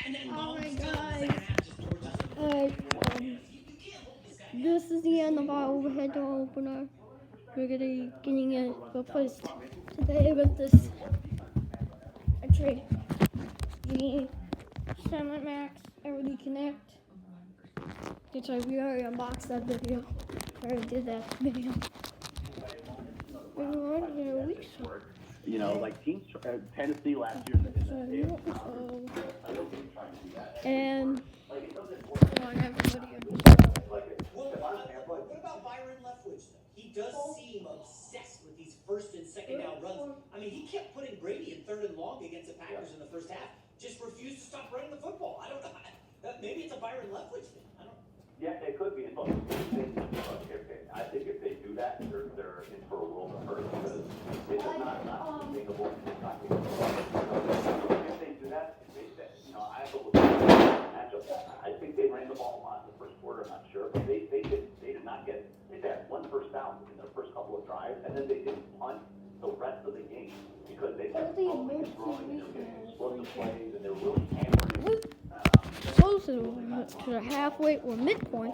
Alright guys, this is the end of our overhead door opener. We're gonna be getting it replaced today with this actually Genie, SilentMax, LED Connect. Which we already unboxed that video. I already did that video. You know, like teams, Tennessee last year. And on everybody. What about Byron Leftwich, though? He does seem obsessed with these first and second down runs. I mean, he kept putting Brady in third and long against the Packers in the first half. Just refused to stop running the football. I don't know. Maybe it's a Byron Leftwich thing. I don't know. Yeah, it could be. I think if they do that, they're in for a world of hurt because it's not sustainable. It's not sustainable. If they do that, I have to look at the matchup. I think they ran the ball a lot in the first quarter. I'm not sure, but they did not get. They had one first down in their first couple of drives, and then they didn't punt the rest of the game because they kept throwing and getting explosive plays, and they were really hammering. Close to the halfway or midpoint.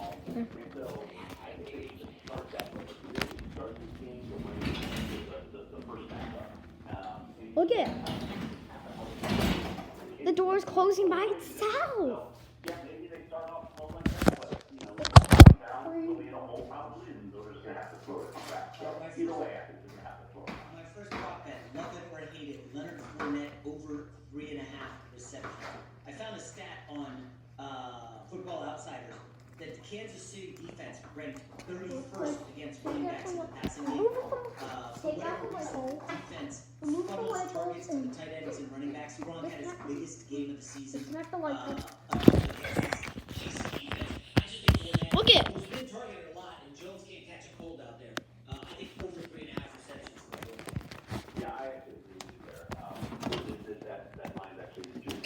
Look at it. The door is closing by itself. Yeah, maybe they start off slow like that, but probably, and they're just gonna have to throw it back. Either way, I think they're gonna have to throw it. My first prop bet, love it or hate it, Leonard Fournette over 3.5 receptions. I found a stat on Football Outsiders that the Kansas City defense ranked 31st against running backs in the passing game. For whatever reason, defense funnels targets to the tight ends and running backs. Gronk had his biggest game of the season. Look at it. He's been targeted a lot, and Jones can't catch a cold out there. I think over 3.5 receptions. Yeah, I actually agree with you there. That line actually just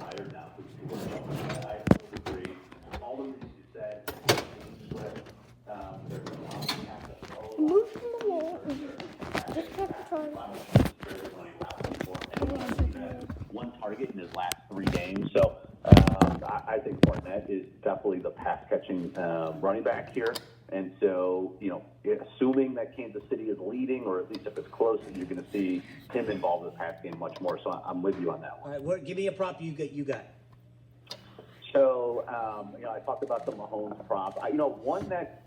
higher now because people are jumping. I agree. All the things you said, they're going to have to throw. Move from the wall. Just check the target. One target in his last 3 games, so I think Fournette is definitely the pass-catching running back here. And so, assuming that Kansas City is leading, or at least if it's close, you're going to see him involved in the pass game much more. So I'm with you on that one. All right, give me a prop you got. So, I talked about the Mahomes prop. One that's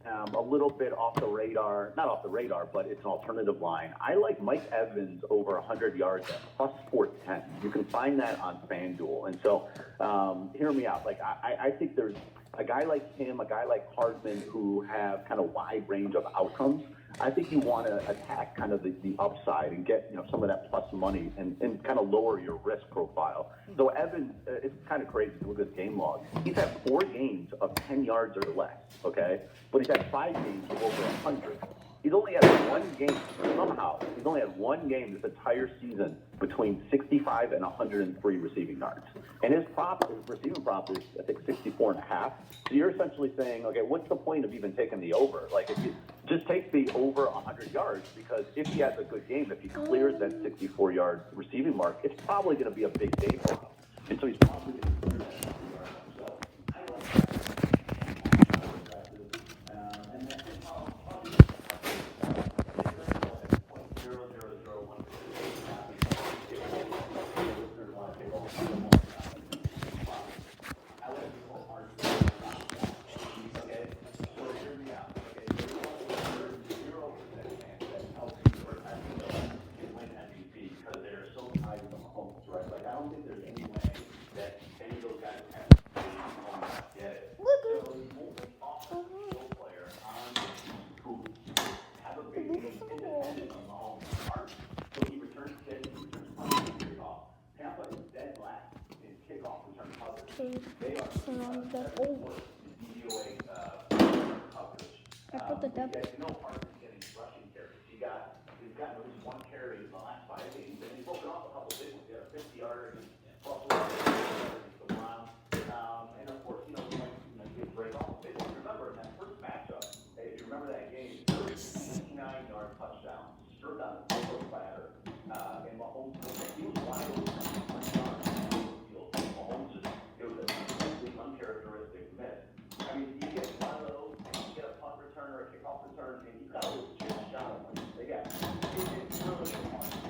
a little bit off the radar, not off the radar, but it's an alternative line. I like Mike Evans over 100 yards at plus 410. You can find that on FanDuel. And so, hear me out. Like, I think there's a guy like him, a guy like Hardman, who have kind of wide range of outcomes. I think you want to attack kind of the upside and get some of that plus money and kind of lower your risk profile. So Evans, it's kind of crazy to look at his game log. He's had 4 games of 10 yards or less, okay? But he's had 5 games of over 100. He's only had one game, somehow. He's only had one game this entire season between 65 and 103 receiving yards. And his receiving prop is, I think, 64.5. So you're essentially saying, okay, what's the point of even taking the over? Like, if you just take the over 100 yards, because if he has a good game, if he clears that 64-yard receiving mark, it's probably going to be a big day for him. And so he's probably going to clear that 100 yards himself. I like that. And then I put the depth. Hardman's getting rushing carries. He's gotten at least 1 carry in the last 5 games, and he's broken off a couple big ones. He had a 50-yarder against Buffalo, against the Browns, and of course, he did break off a big one. Remember in that first matchup, if you remember that game, 69-yard touchdown, straight on a single platter, and Mahomes, he was wide open on the field. Mahomes just mean, he's got a little chip shot on one. They got, it's really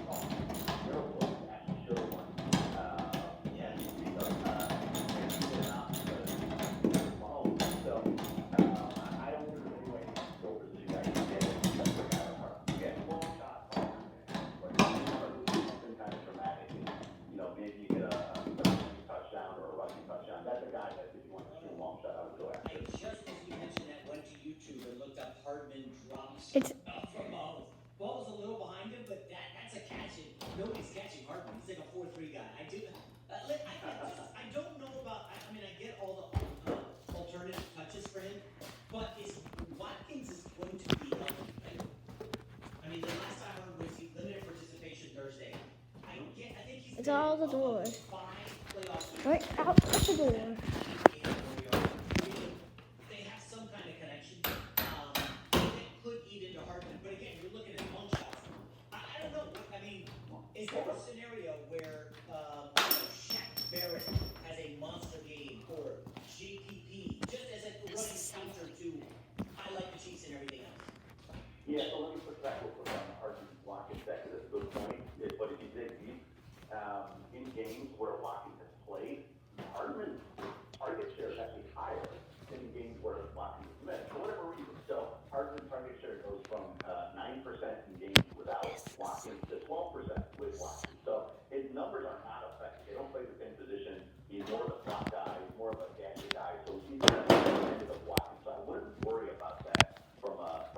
one. They're actually show one. Yeah, he's been out because Mahomes. So, I don't think there's any way to go over the guy. That's the guy of heart. You get long shots, but something kind of dramatic. You know, maybe you get a touchdown or a rushing touchdown. That's a guy that if you want to shoot a long shot, I would go after. Just as you mentioned that, went to YouTube and looked up Hardman drops It's from Mahomes. Ball was a little behind him, but that's a catch. And nobody's catching Hardman. He's like a 4-3 guy. I don't know about. I mean, I get all the alternative touches for him, but Watkins is going to be healthy, right? I mean, the last time I heard was he limited participation Thursday. I think he's. It's out the door. 5 playoff games. right out the door. They have some kind of connection that could eat into Hardman. But again, you're looking at long shots. I don't know. I mean, is there a scenario where Shaq Barrett has a monster game or JPP just as a running counter to I like the Chiefs and everything else? Yeah, so let me put that real quick on the Hardman Watkins sector. That's a good point. But if you dig deep, in games where Watkins has played, Hardman's target share is actually higher than in games where Watkins has missed, for whatever reason. So Hardman's target share goes from 9% in games without Watkins to 12% with Watkins. So his numbers are not affected. They don't play the same position. He's more of a slot guy. He's more of a gadget guy. So he's at the end of Watkins. So I wouldn't worry about that from a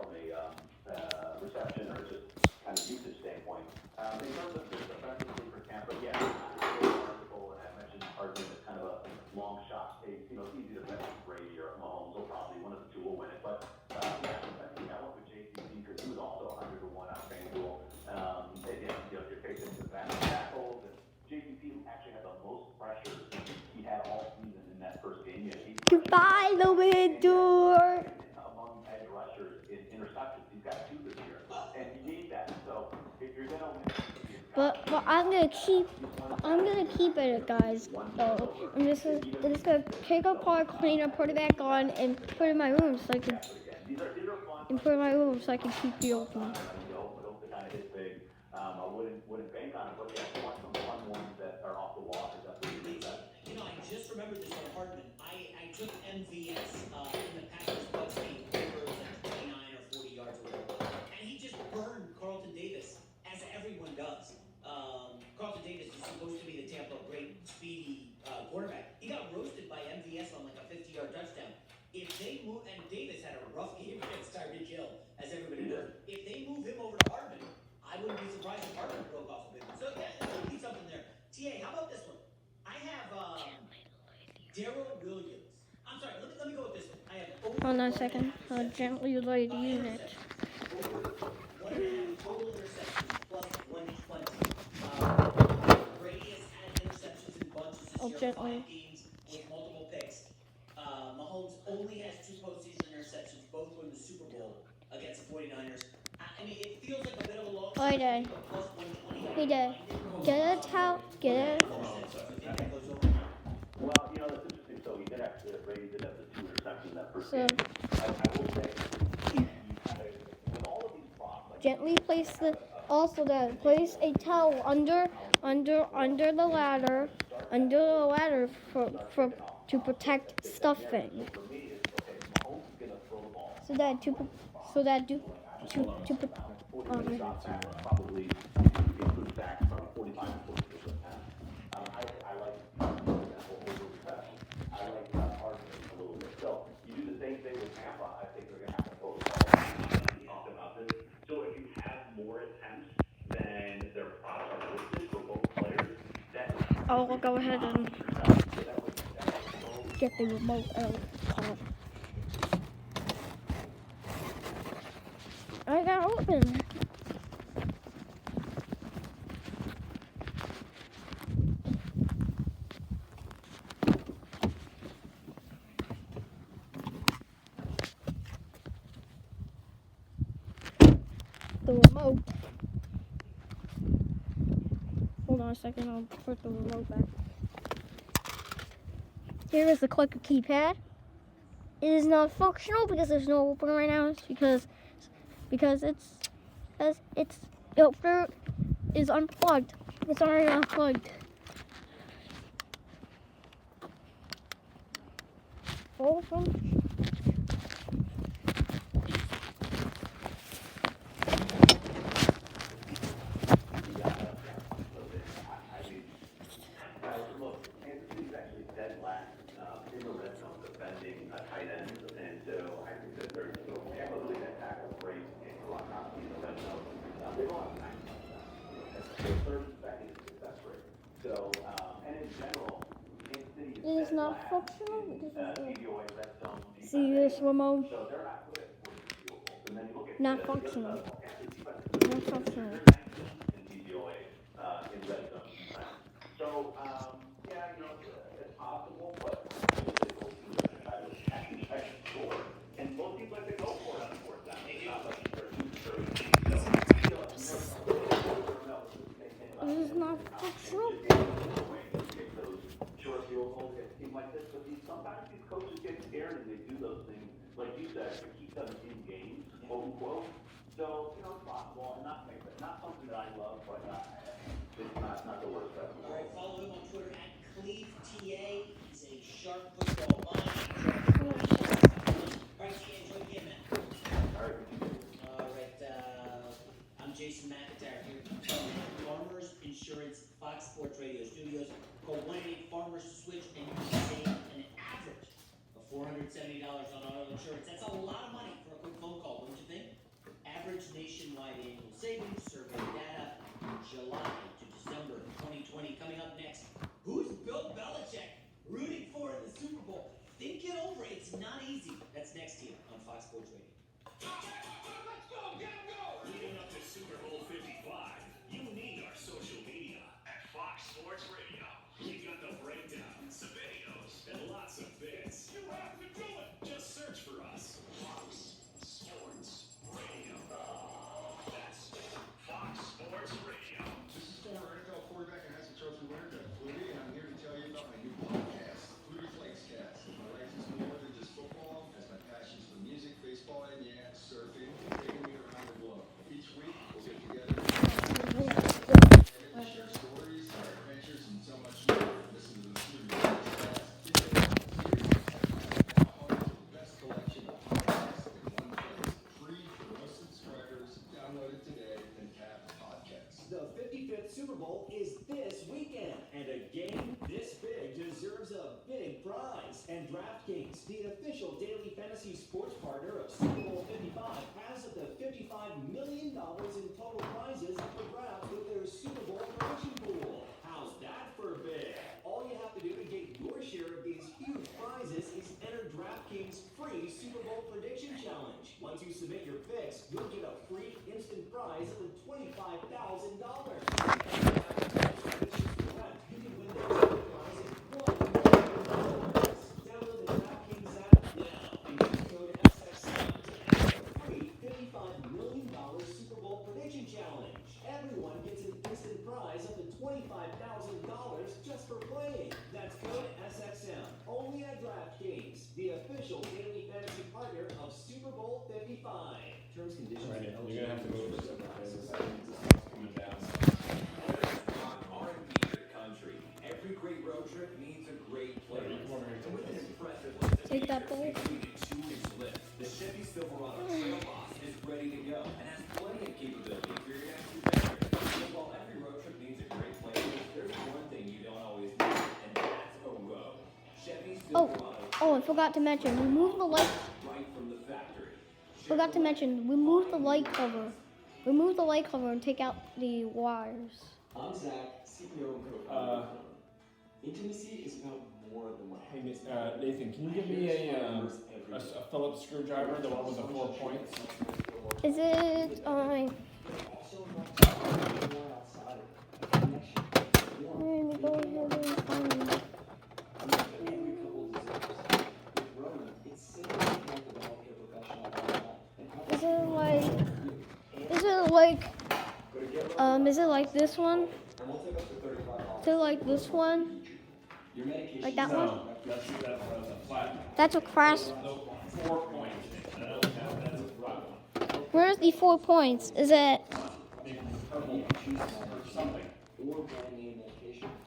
reception or just kind of usage standpoint. In terms of just defensively for Tampa, yeah, article, and I mentioned Hardman is kind of a long shot pace. You know, it's easy to bet Brady or Mahomes will probably one of the two will win it. But yeah, I think I went with JPP because he was also 100 to 1 on FanDuel. Again, you know, you're facing the bad tackles, and JPP actually had the most pressure he had all season in that first game. Goodbye, the door. Among edge rushers in interceptions, he's got 2 this year, and you need that. So if you're gonna win, But I'm gonna keep it, guys. So I'm just gonna take apart, clean it, put it back on, and put it in my room so I can keep it open. I wouldn't bank on it, but yeah, watch some fun ones that are off the wall. You know, I just remembered this on Hardman. I took MVS in the Packers Bucks game over like 29 or 40 yards or whatever, and he just burned Carlton Davis, as everyone does. Carlton Davis is supposed to be the Tampa great speedy quarterback. He got roasted by MVS on like a 50-yard touchdown. If they move, and Davis had a rough game against Tyreek Hill, as everybody knows. If they move him over to Hardman, I wouldn't be surprised if Hardman broke off a bit. So yeah, there could be something there. TA, how about this one? I have Darrell Williams. I'm sorry, let me go with this one. I have Hold on a second. I'll gently light the unit. 1.5 total interceptions plus 120. Brady has had interceptions in bunches this year. Gently. 5 games with multiple picks. Mahomes only has 2 postseason interceptions. Both were in the Super Bowl against the 49ers. I mean, it feels like a bit of a long Hi, Dad. plus 120. Hey, Dad. Get a towel. Get a. Well, you know, that's interesting. So he did actually, Brady did have the 2 interceptions that first So game. I will say, with all of these props, like gently place the. Also, Dad, place a towel under the ladder, to protect stuffing. So that probably improve sacks from 45 to 40%. I like Hardman a little bit. So you do the same thing with Tampa. I think they're going to have to focus on about this. So if you have more attempts than their prospects listed for both players, then I'll go ahead and get the remote out. I got open. The remote. Hold on a second, I'll put the remote back. Here is the clicker keypad. It is not functional because there's no opener right now. It's because because its filter is unplugged. It's already unplugged. Open. Look, Kansas City's actually dead last in the red zone defending tight ends, and so I think that they're capability to tackle great in the red zone. They don't have 9 touchdowns. Their third and second success rate. So, and in general, Kansas City is It is dead not last functional. in DVOA red zone defense. See this remote? So they're not good at forcing field goals. And then you look at Not the functional. other side of the ball, Kansas defense, Not functional. they're 19th in DVOA in red zone defense. So, yeah, you know, it's possible, but they go to try to score. And most teams like to go for it on fourth down. It's not like they're too sure. It is not functional. Take those short field goals at a team like this, but sometimes these coaches get scared and they do those things, like you said, to keep them in games, quote unquote. So, you know, it's possible, and not something that I love, but it's not the worst ever. All right, follow him on Twitter at CleveTA. He's a sharp football mind. All right, enjoy the game, man. All right, I'm Jason McIntyre here from Farmers Insurance Fox Sports Radio Studios. Call 1-800-FARMERS to switch and you can save an average of $470 on auto insurance. That's a lot of money for a quick phone call, don't you think? Average nationwide annual savings, survey data, July to December 2020. Coming up next, who's Bill Belichick rooting for in the Super Bowl? Think it over. It's not easy. That's next here on Fox Sports Radio. Let's go, get 'em going! Leading up to Super Bowl 55, you need our social media at Fox Sports Radio. We got the breakdown, some videos, and lots of bits. You have to do it! Just search for us. Fox Sports Radio. That's Fox Sports Radio. This is former NFL quarterback and Heisman Trophy winner Doug Flutie, and I'm here to tell you about my new podcast, Flutie Flakes Cast. My life is more than just football, as my passions for music, baseball, and surfing, taking me around the globe. Each week, we'll get together and share stories, our adventures, and so much more. Listen to the Flutie Flakes Cast. It's a series now home to the best collection of podcasts in one place. Free for most subscribers. Download it today and tap podcasts. The 55th Super Bowl is this weekend, and a game this big deserves a big prize. And DraftKings, the official daily fantasy sports partner of Super Bowl 55, has up to $55 million in total prizes up for grabs with their Super Bowl prediction pool. How's that for big? All you have to do to get your share of these huge prizes is enter DraftKings' free Super Bowl prediction challenge. Once you submit your picks, you'll get a free instant prize of $25,000. You can win the total prize of $1 million. Download the DraftKings app now and use code SXM to enter the free $55 million Super Bowl prediction challenge. Everyone gets an instant prize up to $25,000 just for playing. That's code SXM. Only at DraftKings, the official daily fantasy partner of Super Bowl 55. Terms, conditions, Right, and you're gonna have to move this up because it's coming down. R&B to country. Every great road trip needs a great playlist. And with an impressive list of Take that features, ball. including a 2-inch lift, the Chevy Silverado Trail Boss is ready to go and has plenty of capability for your next adventure. And while every road trip needs a great playlist, there's one thing you don't always need, and that's a road. Chevy Silverado I forgot to mention, remove the light. right from the factory. Forgot to mention, remove the light cover. Remove the light cover and take out the wires. I'm Zach, CPO and co-founder. Intimacy is about more than what Hey, Nathan, can you give me a Phillips screwdriver, the one with the 4 points? Is it also involves more outside of connection. let me go ahead and find Every couple deserves. With Rona, it's simple to develop your professional lifestyle and help Is it like this one? and we'll take up to $35. Is it like this one? Your medication Like that one? No, that's a flat. That's a crash. No, 4 points. That's a flat one. Where's the 4 points? Is it? Maybe purple or something.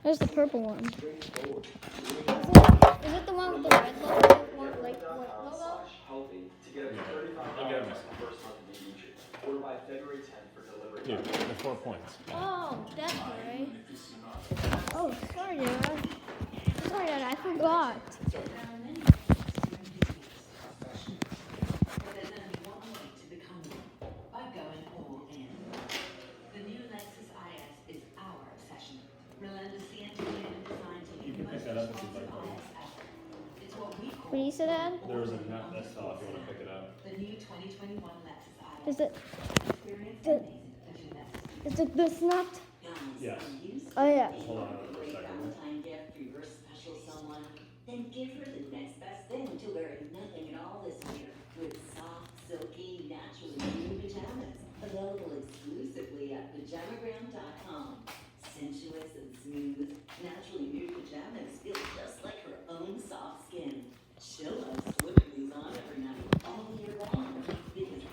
Where's the purple one? Is it the one with the red logo? One like white logo? Healthy to get up to Yeah, 35 I'll get it myself. first month of being YouTube. Order by February 10th for delivery. Here, the 4 points. Oh, that's right. Oh, sorry, Dad. Sorry, Dad. I forgot. By going all in. The new Lexus IS is our obsession. Relentlessly engineered and designed to You be can the pick most that up if you'd responsive like, buddy. IS ever. It's what we call What do you say, Dad? There was a nut that fell if you want to pick it up. the new 2021 Lexus IS. Is it? Experience the- amazing efficiency. Is it this nut? Yes. Oh yeah. Just hold on to it for a second. Valentine gift for your special someone, then give her the next best thing to wearing nothing at all this year with soft, silky, naturally new pajamas. Available exclusively at pajamagram.com. Sensuous and smooth, naturally new pajamas feel just like her own soft skin. She'll love slipping these on every night, all year long. Because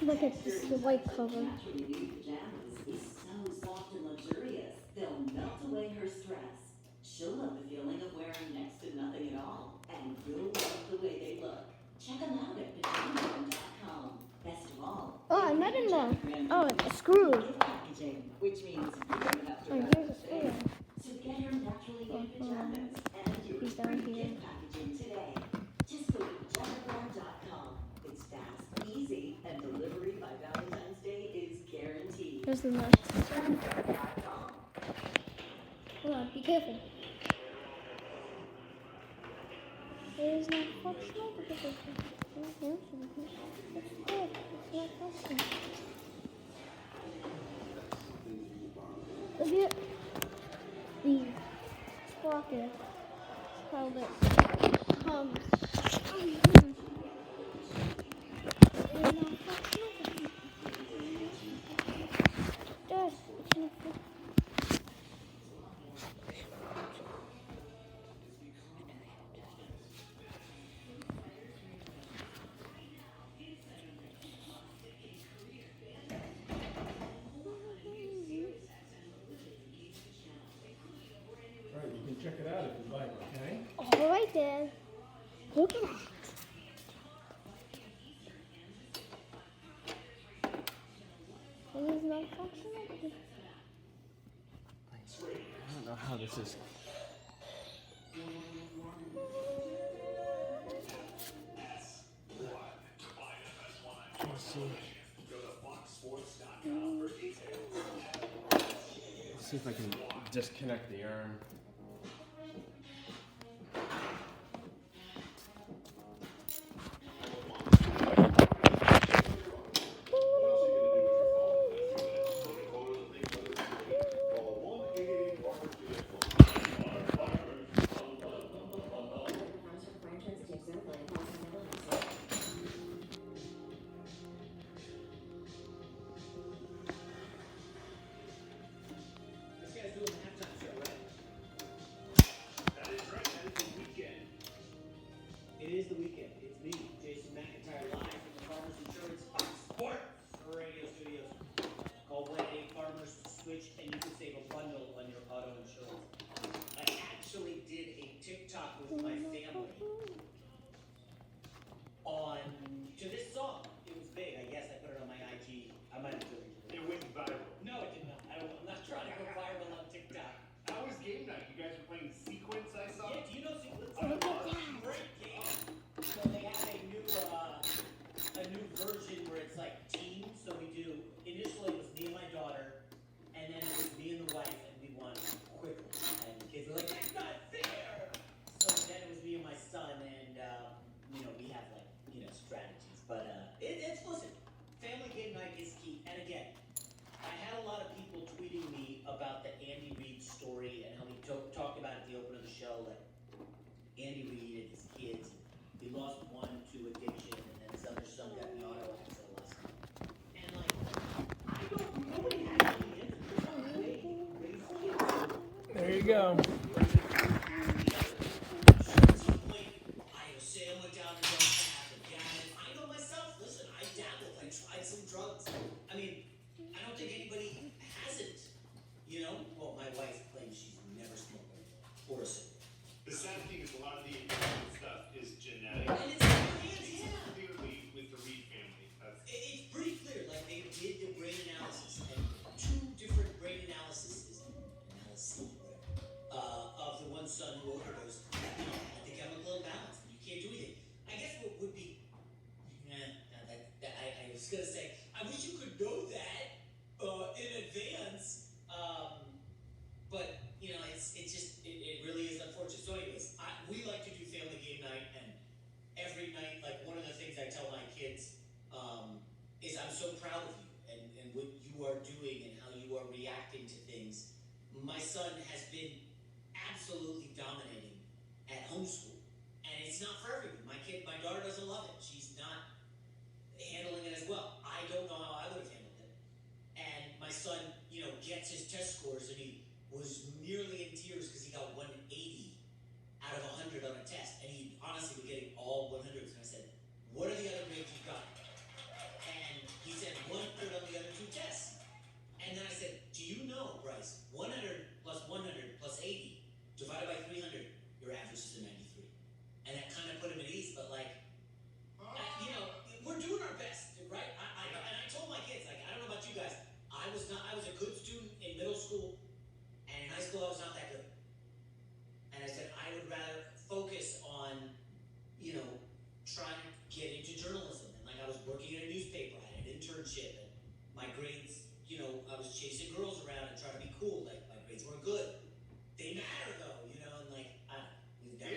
Look at this, the white cover. naturally new pajamas is so soft and luxurious, they'll melt away her stress. She'll love the feeling of wearing next to nothing at all, and you'll love the way they look. Check them out at pajamagram.com. Best of all, Oh, I'm not in the. Oh, it's a screw. gift packaging, which means you don't have to Oh, wrap here's the a screw. thing. So get her naturally new pajamas and your He's down free here. gift packaging today. Just go to pajamagram.com. It's fast, easy, and delivery by Valentine's Day is guaranteed. Here's the nut. Pajamagram.com. Hold on, be careful. It is not functional because it's not functional. Look at the sprocket. How that comes. Alright, you can check it out if you'd like, okay? All right, Dad. Look at that. It is not functional. I don't know how this is. Let's see. Let's see if I can disconnect the arm. This guy's doing the halftime show, right? That is right, that is the weekend. It is the weekend. It's me, Jason McIntyre, live from the Farmers Insurance Fox Sports Radio Studios. Call 1-800-FARMERS to switch, and you can save a bundle on your auto insurance. I actually did a TikTok with my family on to this song. It was big. I guess I put it on my IG. I might have deleted it. It went viral. No, it did not. I'm not trying to go viral on TikTok. How was game night? You guys were playing sequence, I saw. Yeah, do you know Sequence? Look at that. Great game. So they have a new version where it's like teams. So we do, initially it was me and my daughter, and then it was me and the wife, and we won quickly. And the kids were like, that's not fair! So then it was me and my son, and we have like, strategies. But listen, family game night is key. And again, I had a lot of people tweeting me about the Andy Reid story and how he talked about at the open of the show, like Andy Reid and his kids. He lost one to addiction, and then his other son got in an auto accident last night. And like, I don't know what actually is. There you go. I went down to the path of I know myself. Listen, I dabbled. I tried some drugs. a lot of the intelligent stuff is genetic. And it's in your hands, yeah. Clearly, with the Reed family, that's It's pretty clear, like they did the brain analysis, and 2 different brain analyses, of the one son who overdosed, had the chemical imbalance, and you can't do anything. I guess what would be, I was gonna say, I wish you could know that in advance, but it really is unfortunate. So, anyways, we like to do family game night, and every night, like one of the things I tell my kids is I'm so proud of you and what you are doing and how you are reacting to things. My son has been absolutely dominating at homeschool, and it's not for everyone. My daughter doesn't love it. She's not handling it as well. I don't know how I would have handled it. And my son, gets his test scores, and he was nearly in tears because he got 180 out of 100 on a test, and he honestly was getting all 100s. And I said, "What are the other grades you got?" And he said 100 on the other 2 tests. And then I said, "Do you know, Bryce, 100 plus 100 plus 80 divided by 300, your average is a 93." And that kind of put him at ease, but we're doing our best, right? And I told my kids, I don't know about you guys, I was a good student in middle school, and in high school I was not that good. And I said I would rather focus on, trying to get into journalism. And I was working in a newspaper, I had an internship, and my grades, I was chasing girls around and trying to be cool. Like my grades weren't good. They matter though, and I don't know.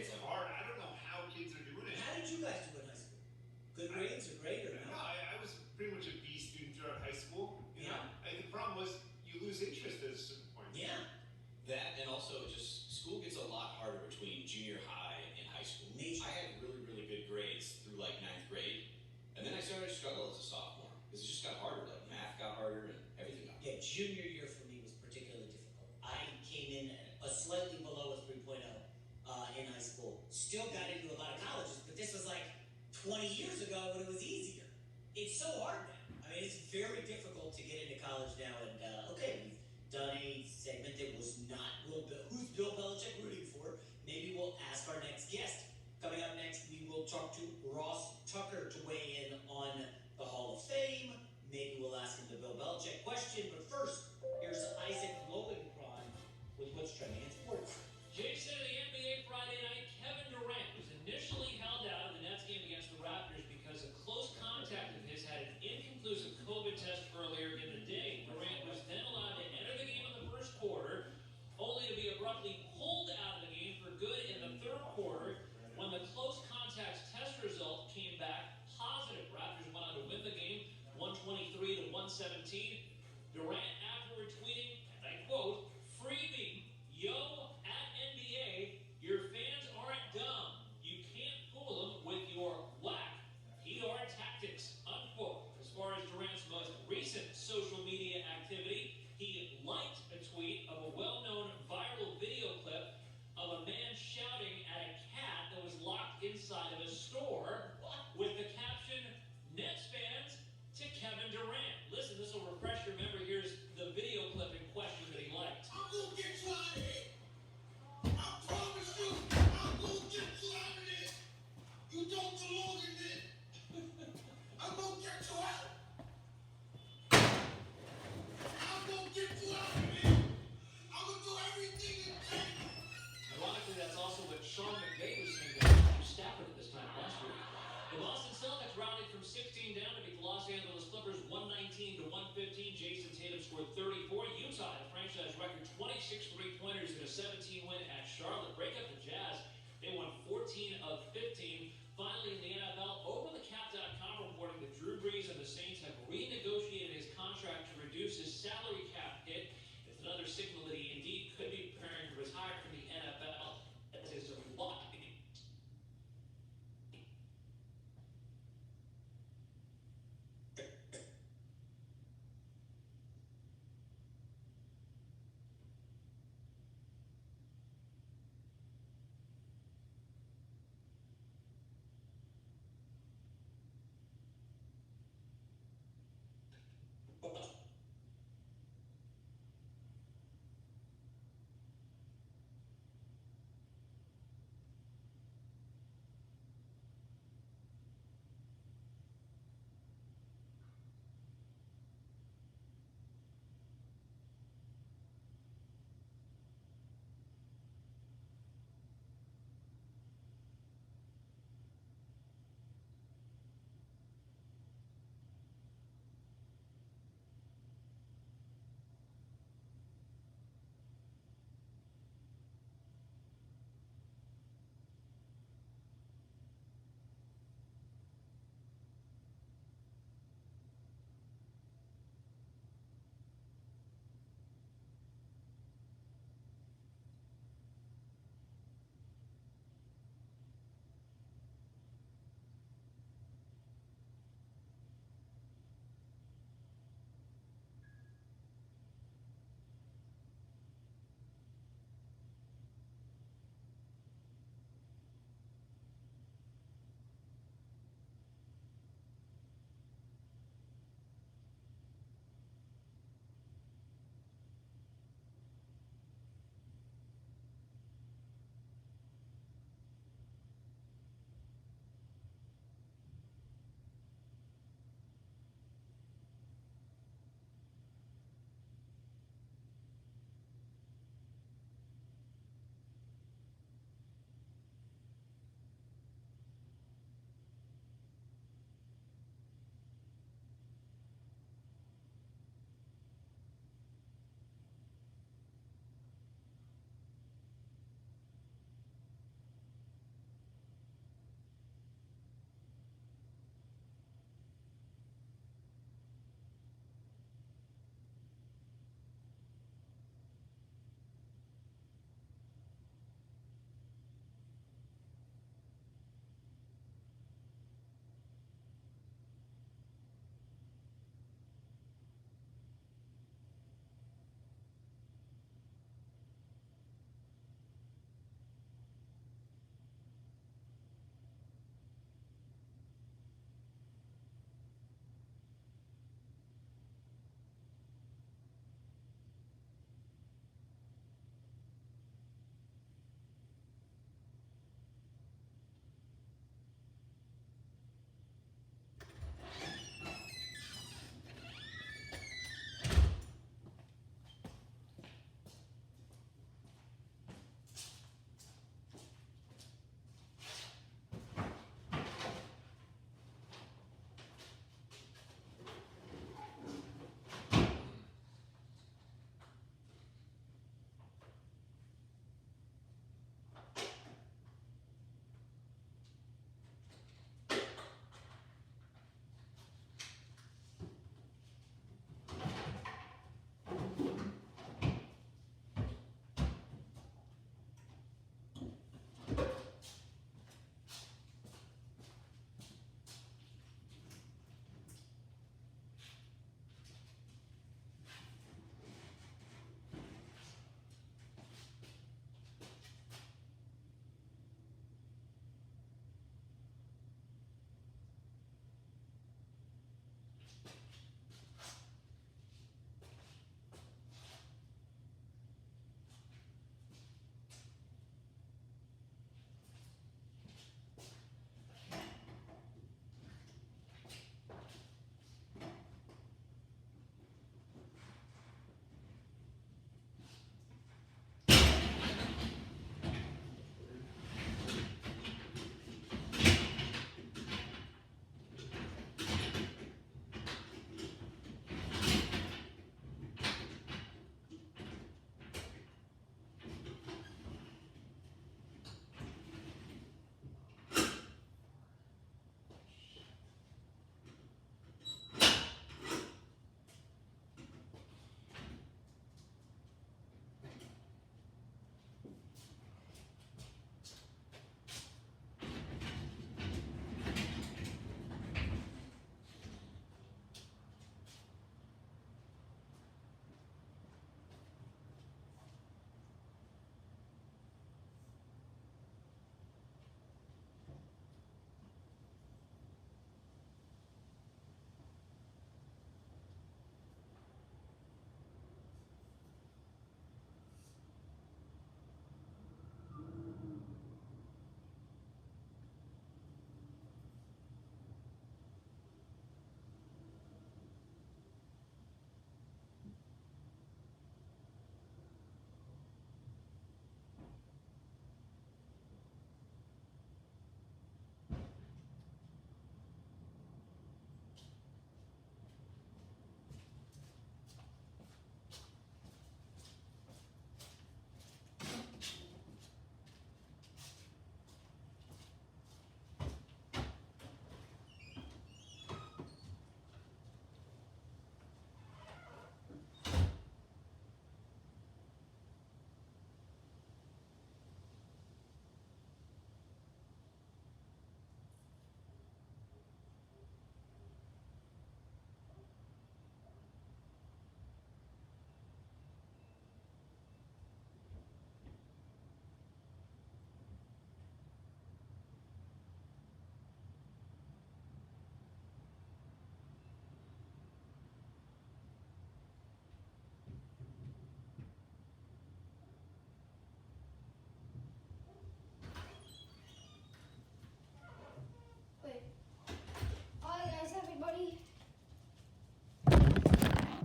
it's hard. I don't know how kids are doing it. How did you guys do in high school? Good grades or great or No, no? I was pretty much a B student throughout high school. Yeah. And the problem was you lose interest at a certain point. Yeah. That and also just school gets a lot harder between junior high and high school. Major. I had really, really good grades through like 9th grade, and then I started to struggle as a sophomore because it just got harder. Like math got harder and everything got harder. Yeah, junior year for me was particularly difficult. I came in at a slightly below a 3.0 in high school. Still got into a lot of colleges, but this was like 20 years ago when it was easier. It's so hard now. I mean, it's very difficult to get into college now. And we've done a segment that was not who's Bill Belichick rooting for. Maybe we'll ask our next guest. Coming up next, we will talk to Ross Tucker to weigh in on the Hall of Fame. Maybe we'll ask him the Bill Belichick question. But first, here's Isaac Lowenkron with what's trending in sports. Jason, of the NBA Friday night, Kevin Durant was initially held out of the Nets game against the Raptors because a close contact of his had an inconclusive COVID test earlier in the day. Durant was then allowed to enter the game in the first quarter, only to be abruptly pulled out of the game for good in the third quarter when the close contacts test result came back positive. Raptors went on to win the game 123 to 117. Durant afterward tweeting, and I quote, "Free me, yo, at NBA, your fans aren't dumb. You can't fool them with your whack PR tactics," unquote. As far as Durant's most recent social media activity, he liked a tweet of a well-known viral video clip of a man shouting at a cat that was locked inside of a store with the caption, "Nets fans to Kevin Durant." Listen, this will refresh your memory. Here's the video clip in question that he liked. I'm gonna get you out of here. I promise you, I'm gonna get you out of this. You don't belong in this. I'm gonna get you out. I'm gonna get you out of here. I'm gonna do everything you can. Ironically, that's also what Sean McVay was saying to Matthew Stafford at this time last week. The Boston Celtics rounded from 16 down to beat the Los Angeles Clippers 119 to 115. Jason Tatum scored 34. Utah had a franchise record 26 three-pointers in a 17 win at Charlotte. Break up the Jazz. They won 14 of 15. Finally, in the NFL, OverTheCap.com reporting that Drew Brees and the Saints have renegotiated his contract to reduce his salary cap hit. It's another signal that he indeed could be preparing to retire from the NFL. That is a lot.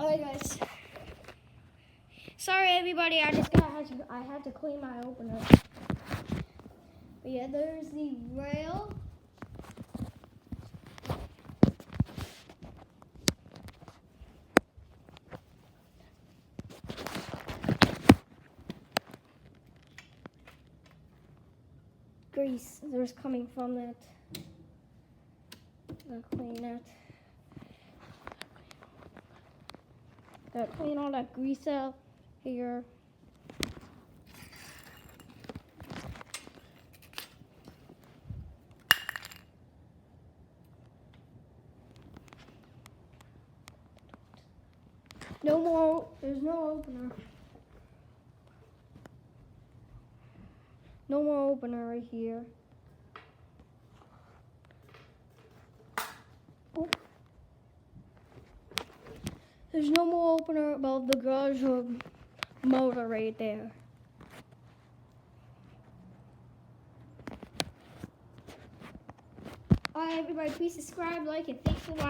Alright guys. Sorry everybody, I had to clean my opener. But yeah, there's the rail. Grease, there's coming from that. Gotta clean that. Gotta clean all that grease out here. No more, there's no opener. No more opener right here. Oh. There's no more opener above the garage motor right there. Alright everybody, please subscribe, like, and thanks for watching.